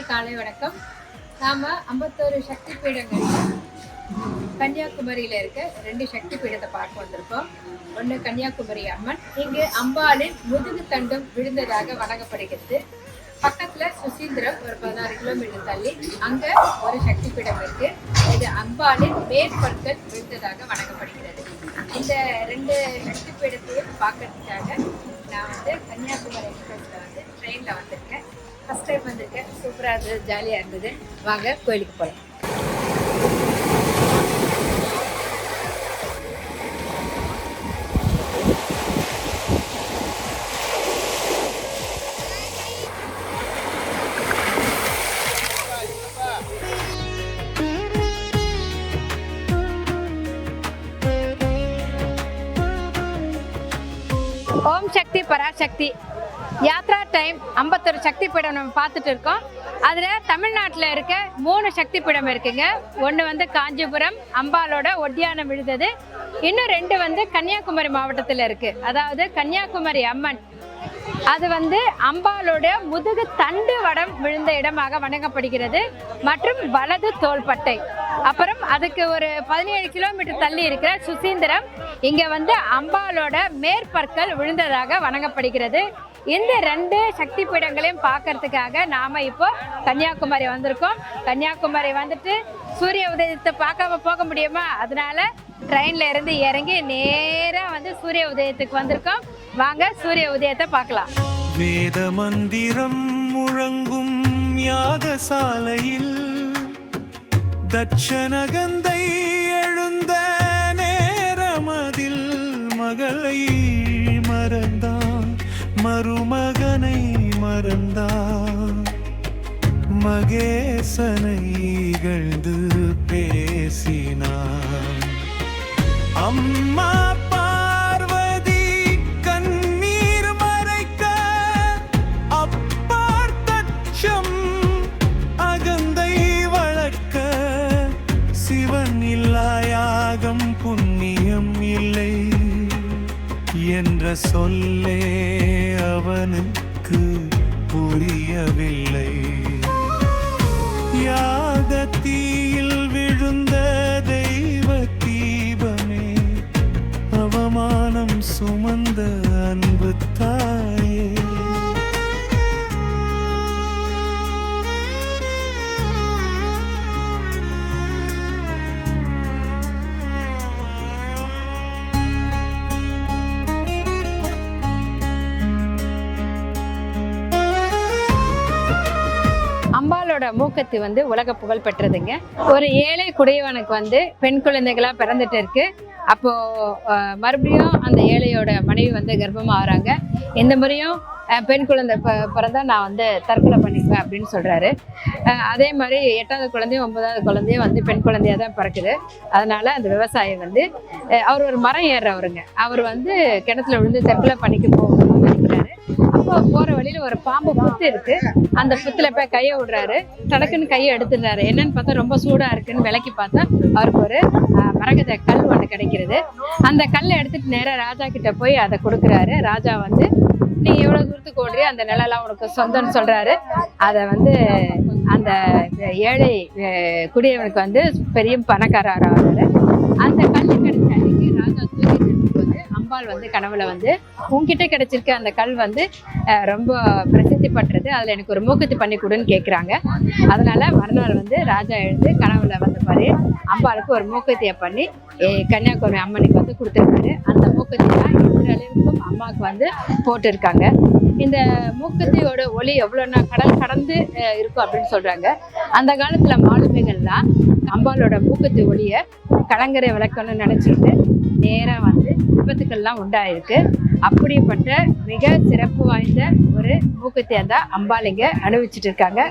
காலை வணக்கம். நாம 51 சக்தி பீடங்கள் கன்னியாகுமரியில இருக்க 2 சக்தி பீடத்தை பார்க்க வந்திருக்கோம். ஒன்று கன்னியாகுமரி அம்மன், இங்கு அம்பாளின் முதுகு தண்டும் விழுந்ததாக வணங்கப்படுகிறது. பக்கத்துல சுசீந்திரம் ஒரு 16 கிலோமீட்டர் தள்ளி அங்க ஒரு சக்தி பீடம் இருக்கு. இது அம்பாளின் மேற்பற்கள் விழுந்ததாக வணங்கப்படுகிறது. இந்த 2 சக்தி பீடத்தையும் பார்க்கறதுக்காக நான் கன்னியாகுமரி எக்ஸ்பிரஸ்ல ட்ரெயின்ல வந்திருக்கேன். ஃபர்ஸ்ட் டைம் வந்திருக்கேன். சூப்பராக இருந்தது, ஜாலியாக இருந்தது. வாங்க கோயிலுக்கு போகலாம். ஓம் சக்தி பராசக்தி யாத்ரா டைம் 51 சக்தி பீடம் நம்ம பார்த்துட்டு இருக்கோம். அதில் தமிழ்நாட்டில் இருக்க 3 சக்தி பீடம் இருக்குங்க. ஒன்று காஞ்சிபுரம் அம்பாலோட ஒட்டியானம் விழுந்தது, இன்னும் 2 கன்னியாகுமரி மாவட்டத்தில் இருக்கு. அதாவது கன்னியாகுமரி அம்மன் அது அம்பாலோட முதுகு தண்டு வடம் விழுந்த இடமாக வணங்கப்படுகிறது. மற்றும் வலது தோள்பட்டை. அப்புறம் அதுக்கு ஒரு 17 கிலோமீட்டர் தள்ளி இருக்கிற சுசீந்திரம், இங்க அம்பாலோட மேற்பற்கள் விழுந்ததாக வணங்கப்படுகிறது. இந்த 2 சக்தி பீடங்களையும் பார்க்கறதுக்காக நாம இப்போ கன்னியாகுமரி வந்திருக்கோம். கன்னியாகுமரி சூரிய உதயத்தை பார்க்காம போக முடியுமா? அதனால ட்ரெயின்ல இருந்து இறங்கி நேரா சூரிய உதயத்துக்கு வந்திருக்கோம். வாங்க சூரிய உதயத்தை பார்க்கலாம். வேத மந்திரம் முழங்கும் யாகசாலையில் தட்சணகந்தை எழுந்த நேரமதில் மகளை மறந்தான், மருமகனை மறந்தான், மகேசனை இகழ்ந்து பேசினான். அம்மா பார்வதி கண்ணீர் மறைக்க அப்பார் தட்சம் அகந்தை வளர்க்க, சிவன் இல்லாயாகம் புண்ணியம் இல்லை என்ற சொல்லே அவனுக்கு புரியவில்லை. யாகத்தீயில் விழுந்த தெய்வ தீபமே, அவமானம் சுமந்த அன்பு தாயே, அம்பாலோட மூக்கத்தி உலக புகழ் பெற்றதுங்க. ஒரு ஏழை குடியவனுக்கு பெண் குழந்தைகளா பிறந்துட்டு இருக்கு. அப்போ மறுபடியும் அந்த ஏழையோட மனைவி கர்ப்பமா ஆறாங்க. இந்த முறையும் பெண் குழந்தை பிறந்தா நான் தற்கொலை பண்ணிக்குவேன் அப்படின்னு சொல்றாரு. அதே மாதிரி 8வது குழந்தையும் 9வது குழந்தையும் பெண் குழந்தையா தான் பிறக்குது. அதனால அந்த விவசாயி அவர் ஒரு மரம் ஏறுறவருங்க. அவர் கிணத்துல விழுந்து தற்கொலை பண்ணிக்க போகணும்னு நினைக்கிறாரு. அப்போ போற வழியில ஒரு பாம்பு புத்து இருக்கு. அந்த புத்துல போய் கையை விடுறாரு. தனக்குன்னு கையை எடுத்துடுறாரு. என்னன்னு பார்த்தா ரொம்ப சூடா இருக்குன்னு விலைக்கு பார்த்தா அவருக்கு ஒரு மரகத கல் ஒன்று கிடைக்கிறது. அந்த கல்லை எடுத்துட்டு நேரா ராஜா கிட்ட போய் அதை கொடுக்குறாரு. ராஜா நீ எவ்வளவு தூரத்துக்கு ஓடுறியோ அந்த நிலம்லாம் உனக்கு சொந்தம்னு சொல்றாரு. அதை அந்த ஏழை குடியவனுக்கு பெரிய பணக்காரராகிறாரு. அந்த கல் கிடைச்ச அன்னைக்கு ராஜா தூக்கிட்டு அம்பாள் கனவுல உன்கிட்ட கிடைச்சிருக்க அந்த கல் ரொம்ப பிரசித்தி பண்றது, அதுல எனக்கு ஒரு மூக்குத்தி பண்ணி கொடுன்னு கேட்குறாங்க. அதனால மறுநாள் ராஜா எழுந்து கனவுல பாரு அம்பாளுக்கு ஒரு மூக்குத்தியை பண்ணி கன்னியாகுமரி அம்மனுக்கு கொடுத்துருக்காரு. அந்த மூக்குத்தி தான் இன்றளவுக்கும் அம்மாவுக்கு போட்டு இருக்காங்க. இந்த மூக்குத்தியோட ஒளி எவ்வளோன்னா கடல் கடந்து இருக்கும் அப்படின்னு சொல்றாங்க. அந்த காலத்துல மாலுமிகள்லாம் அம்பாளோட மூக்குத்தி ஒளியை கலங்கரை விளக்கணும்னு நினைச்சிட்டு நேரம் விபத்துக்கள்லாம் உண்டாயிருக்கு. அப்படிப்பட்ட மிக சிறப்பு வாய்ந்த ஒரு மூக்குத்தியை தான் அம்பாளிங்க அனுபவிச்சுட்டு இருக்காங்க.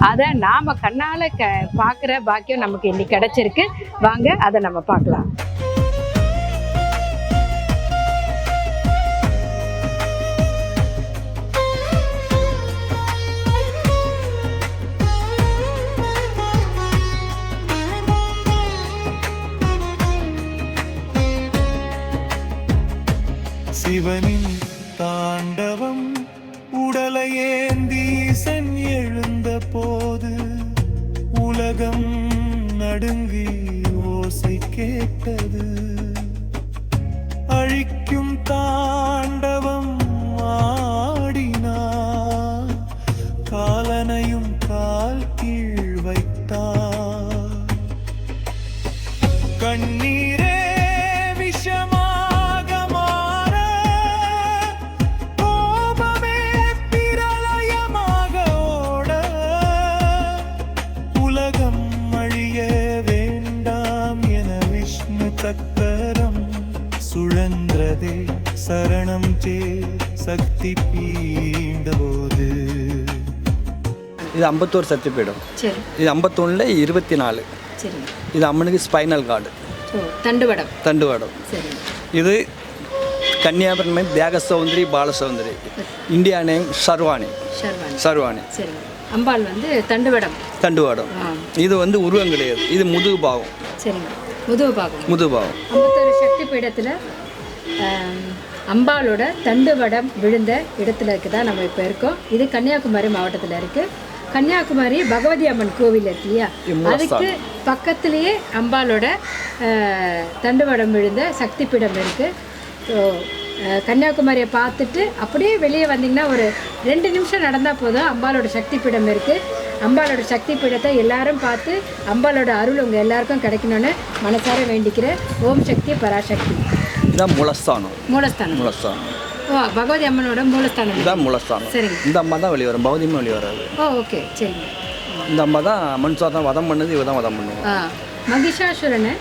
அதை நாம கண்ணால பார்க்குற பாக்கியம் நமக்கு இன்னைக்கு கிடைச்சிருக்கு. வாங்க அதை நம்ம பார்க்கலாம். சிவனின் தாண்டவம் உடலையேந்தி ஈசன் எழுந்த போது உலகம் நடுங்கி ஓசை கேட்டது. அழிக்கும் தாண்டவம் ஆடினார், காலனையும் கால் கீழ் வைத்தார். கண்ணீரே விஷமாக மாற, கோபமே பிரளயமாக ஓட, உலகம் அழிய வேண்டாம் என விஷ்ணு சக்கரம் சுழன்றதே. சரணம் சே சக்தி பீண்டபோது. இது 51 சக்திபீடம். சரி இது 51ல் 24. சரி. இது அம்மனுக்கு ஸ்பைனல் கார்டு, தண்டுவடம். தண்டுவடம். சரி. இது கன்னியாகுமரி தியாக சௌந்தரி பாலசௌந்தரி. இந்தியா நேம் சர்வாணி. சர்வாணி. சரி. அம்பாள் வந்து தண்டுவடம். தண்டுவடம். இது வந்து உருவம் கிடையாது, இது முதுகு பாவம். சரிங்க. முதுகு பாவம். முதுகு பாவம். 51 சக்தி பீடத்தில் அம்பாளோட தண்டுவடம் விழுந்த இடத்துல இருக்குதான் நம்ம இப்போ இருக்கோம். இது கன்னியாகுமரி மாவட்டத்தில் இருக்குது. கன்னியாகுமரி பகவதி அம்மன் கோவில் இருக்கு இல்லையா, அதுக்கு பக்கத்துலேயே அம்பாளோட தண்டுவடம் விழுந்த சக்தி பீடம் இருக்குது. ஸோ கன்னியாகுமரியை பார்த்துட்டு அப்படியே வெளியே வந்தீங்கன்னா ஒரு 2 நிமிஷம் நடந்தால் போதும் அம்பாளோட சக்தி பீடம் இருக்குது. அம்பாளோட சக்தி பீடத்தை எல்லாரும் பார்த்து அம்பாளோட அருள் உங்கள் எல்லாருக்கும் கிடைக்கணும்னு மனசார வேண்டிக்கிற. ஓம் சக்தி பராசக்தி. இதான் மூலஸ்தானம். மூலஸ்தானம். மூலஸ்தானம். ஓ, பகவதி அம்மனோட மூலஸ்தானம். இதான் மூலஸ்தானம். சரிங்க. இந்த அம்மா தான் வெளியே வரும், பகவதியுமே வெளியே வராது. ஓ, ஓகே, சரிங்க. இந்த அம்மா தான் மனுஷாதான் வதம் பண்ணது, இவ தான் வதம் பண்ணுவோம். மகிஷாசுரனை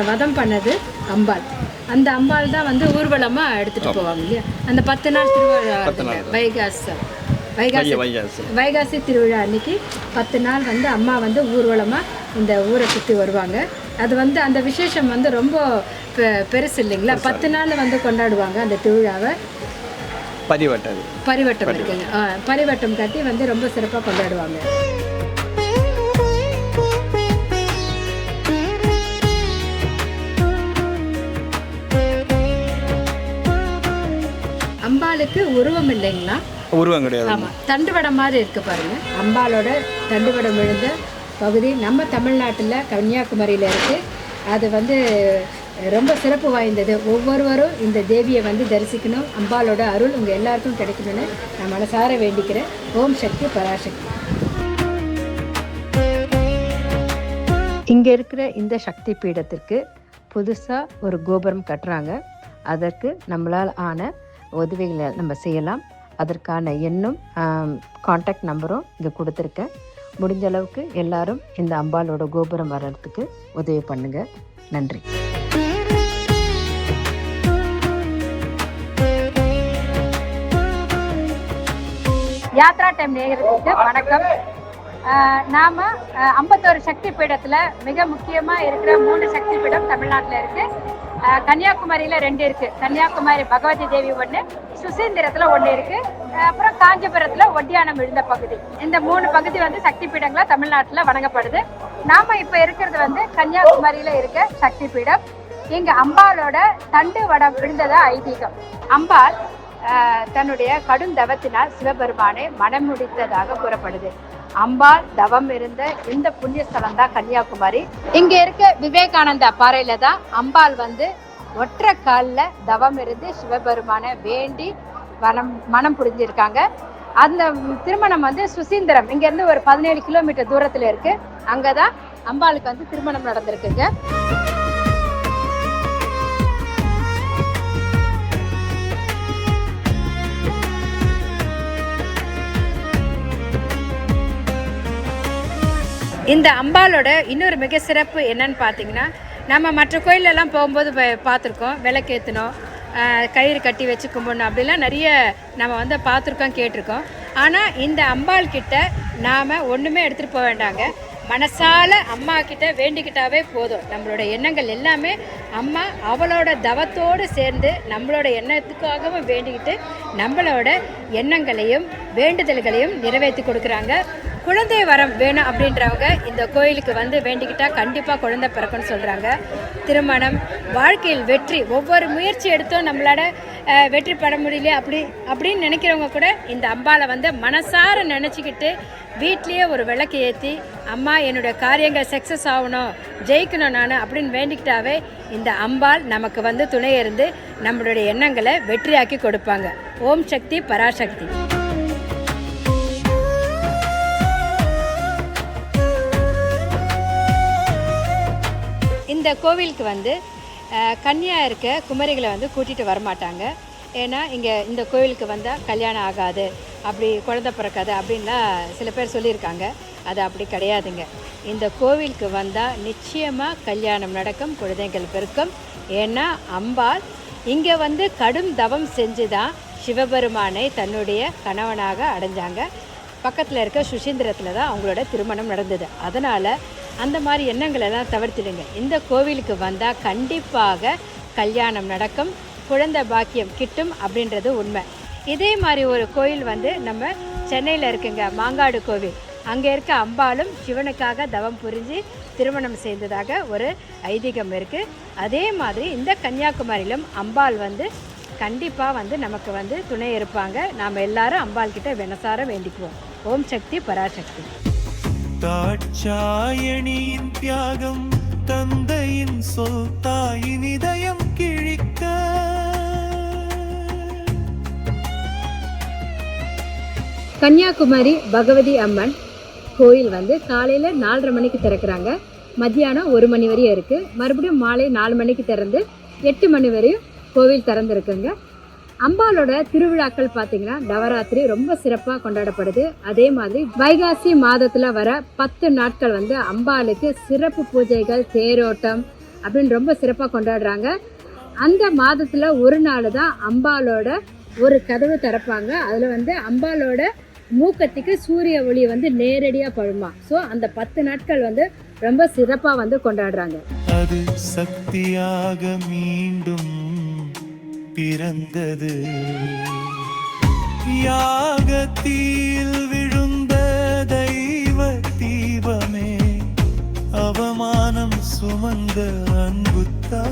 வதம் பண்ணது அம்பாள். அந்த அம்பாள் தான் வந்து ஊர்வலமாக எடுத்துகிட்டு போவாங்க இல்லையா, அந்த 10 நாள் திருவிழா. வைகாசி திருவிழா அன்னைக்கு 10 நாள் வந்து அம்மா வந்து ஊர்வலமாக இந்த ஊரை சுற்றி வருவாங்க. அது வந்து அந்த விசேஷம் வந்து ரொம்ப பெருசு இல்லைங்களா. 10 நாள் வந்து கொண்டாடுவாங்க அந்த திருவிழாவை. பரிவட்டம் இருக்குங்க. பரிவட்டம் கட்டி வந்து ரொம்ப சிறப்பாக கொண்டாடுவாங்க. அம்பாளுக்கு உருவம் இல்லைங்களா? உருவம் கிடையாது. ஆமாம், தண்டுவடம் மாதிரி இருக்குது பாருங்க. அம்பாளோட தண்டுவடம் விழுந்த பகுதி நம்ம தமிழ்நாட்டில் கன்னியாகுமரியில் இருக்குது. அது வந்து ரொம்ப சிறப்பு வாய்ந்தது. ஒவ்வொருவரும் இந்த தேவியை வந்து தரிசிக்கணும். அம்பாளோட அருள் உங்கள் எல்லாருக்கும் கிடைக்கணும்னு நான் மனசார வேண்டிக்கிறேன். ஓம் சக்தி பராசக்தி. இங்கே இருக்கிற இந்த சக்தி பீடத்திற்கு புதுசாக ஒரு கோபுரம் கட்டுறாங்க. அதற்கு நம்மளால் ஆன உதவிகளை நம்ம செய்யலாம். அதற்கான எண்ணும் காண்டாக்ட் நம்பரும் இங்கே கொடுத்துருக்கேன். முடிஞ்ச அளவுக்கு எல்லாரும் இந்த அம்பாளோட கோபுரம் வர்றதுக்கு உதவி பண்ணுங்க. நன்றி. யாத்ரா டைம் நேயர்களுக்கு வணக்கம். நாம் 51 சக்தி பீடத்தில் மிக முக்கியமாக இருக்கிற 3 சக்தி பீடம் தமிழ்நாட்டில் இருக்குது. கன்னியாகுமரியில் 2 இருக்குது. கன்னியாகுமரி பகவதி தேவி ஒன்று, சுசீந்திரத்தில் 1 இருக்குது, அப்புறம் காஞ்சிபுரத்தில் ஒட்டியானம் விழுந்த பகுதி. இந்த 3 பகுதி வந்து சக்தி பீடங்களாக தமிழ்நாட்டில் வணங்கப்படுது. நாம் இப்போ இருக்கிறது வந்து கன்னியாகுமரியில் இருக்க சக்தி பீடம். இங்கே அம்பாளோட தண்டு வடம் விழுந்ததா ஐதீகம். அம்பாள் தன்னுடைய கடும் தவத்தினால் சிவபெருமானை மனம் முடித்ததாக கூறப்படுது. அம்பாள் தவம் இருந்த இந்த புண்ணிய ஸ்தலம் தான் கன்னியாகுமரி. இங்க இருக்க விவேகானந்தா பாறையில தான் அம்பாள் வந்து ஒற்றை காலில் தவம் இருந்து சிவபெருமானை வேண்டி மனம் புரிஞ்சிருக்காங்க. அந்த திருமணம் வந்து சுசீந்திரம் இங்க இருந்து ஒரு 17 கிலோமீட்டர் தூரத்துல இருக்கு. அங்கதான் அம்பாளுக்கு வந்து திருமணம் நடந்திருக்குங்க. இந்த அம்பாளோட இன்னொரு மிக சிறப்பு என்னன்னு பார்த்தீங்கன்னா, நம்ம மற்ற கோயிலெல்லாம் போகும்போது பார்த்துருக்கோம், விளக்கேற்றணும், கயிறு கட்டி வச்சு கும்பிடணும், அப்படிலாம் நிறைய நம்ம வந்து பார்த்துருக்கோம், கேட்டிருக்கோம். ஆனால் இந்த அம்பாள் கிட்ட நாம் ஒன்றுமே எடுத்துகிட்டு போக வேண்டாங்க. மனசால அம்மா கிட்ட வேண்டிக்கிட்டாவே போதும். நம்மளோட எண்ணங்கள் எல்லாமே அம்மா அவளோட தவத்தோடு சேர்ந்து நம்மளோட எண்ணத்துக்காகவும் வேண்டிக்கிட்டு நம்மளோட எண்ணங்களையும் வேண்டுதல்களையும் நிறைவேற்றி கொடுக்குறாங்க. குழந்தை வரம் வேணும் அப்படின்றவங்க இந்த கோயிலுக்கு வந்து வேண்டிக்கிட்டா கண்டிப்பாக குழந்தை பிறக்கும்னு சொல்கிறாங்க. திருமணம், வாழ்க்கையில் வெற்றி, ஒவ்வொரு முயற்சி எடுத்தோம் நம்மளால வெற்றி பெற முடியல அப்படின்னு நினைக்கிறவங்க கூட இந்த அம்பாவை வந்து மனசார நினச்சிக்கிட்டு வீட்லேயே ஒரு விளக்கு ஏற்றி, அம்மா என்னுடைய காரியங்கள் சக்ஸஸ் ஆகணும், ஜெயிக்கணும் நான் அப்படின்னு வேண்டிக்கிட்டாவே இந்த அம்பாள் நமக்கு வந்து துணை இருந்து நம்மளுடைய எண்ணங்களை வெற்றியாக்கி கொடுப்பாங்க. ஓம் சக்தி பராசக்தி. இந்த கோவிலுக்கு வந்து கன்னியாக இருக்க குமரிகளை வந்து கூட்டிகிட்டு வரமாட்டாங்க. ஏன்னா இங்கே இந்த கோவிலுக்கு வந்தால் கல்யாணம் ஆகாது, அப்படி குழந்தை பிறக்காது அப்படின்லாம் சில பேர் சொல்லியிருக்காங்க. அது அப்படி கிடையாதுங்க. இந்த கோவிலுக்கு வந்தால் நிச்சயமாக கல்யாணம் நடக்கும், குழந்தைகள் பிறக்கும். ஏன்னா அம்பாள் இங்கே வந்து கடும் தவம் செஞ்சு தான் சிவபெருமானை தன்னுடைய கணவனாக அடைஞ்சாங்க. பக்கத்தில் இருக்க சுசீந்திரத்தில் தான் அவங்களோட திருமணம் நடந்தது. அதனால் அந்த மாதிரி எண்ணங்கள் எல்லாம் தவிர்த்துடுங்க. இந்த கோவிலுக்கு வந்தால் கண்டிப்பாக கல்யாணம் நடக்கும், குழந்தை பாக்கியம் கிட்டும் அப்படின்றது உண்மை. இதே மாதிரி ஒரு கோயில் வந்து நம்ம சென்னையில் இருக்குங்க, மாங்காடு கோவில். அங்கே இருக்க அம்பாளும் சிவனுக்காக தவம் புரிஞ்சு திருமணம் செய்ததாக ஒரு ஐதீகம் இருக்குது. அதே மாதிரி இந்த கன்னியாகுமரியிலும் அம்பாள் வந்து கண்டிப்பாக வந்து நமக்கு வந்து துணை இருப்பாங்க. நாம் எல்லாரும் அம்பாள் கிட்ட வினசார வேண்டிக்குவோம். ஓம் சக்தி பராசக்தி. தாட்சாயணியின் தியாகம், தந்தையின் சொல் தாயின் இதயம் கிழிக்க. கன்னியாகுமரி பகவதி அம்மன் கோயில் வந்து காலையில் 4:30 மணிக்கு திறக்கிறாங்க, மத்தியானம் 1 மணி வரையும் இருக்குது. மறுபடியும் மாலை 4 மணிக்கு திறந்து 8 மணி வரையும் கோவில் திறந்துருக்குங்க. அம்பாலோட திருவிழாக்கள் பார்த்தீங்கன்னா நவராத்திரி ரொம்ப சிறப்பாக கொண்டாடப்படுது. அதே மாதிரி வைகாசி மாதத்தில் வர 10 நாட்கள் வந்து அம்பாளுக்கு சிறப்பு பூஜைகள், தேரோட்டம் அப்படின்னு ரொம்ப சிறப்பாக கொண்டாடுறாங்க. அந்த மாதத்தில் ஒரு நாள் தான் அம்பாலோட ஒரு கதவு திறப்பாங்க. அதில் வந்து அம்பாலோட மூக்கத்துக்கு சூரிய ஒளி வந்து நேரடியாக படுமா. ஸோ அந்த 10 நாட்கள் வந்து ரொம்ப சிறப்பாக வந்து கொண்டாடுறாங்க. அது சக்தியாக மீண்டும் பிறந்தது. யாகத்தில் விழுந்த தெய்வ தீபமே, அவமானம் சுமந்த அன்புத்தா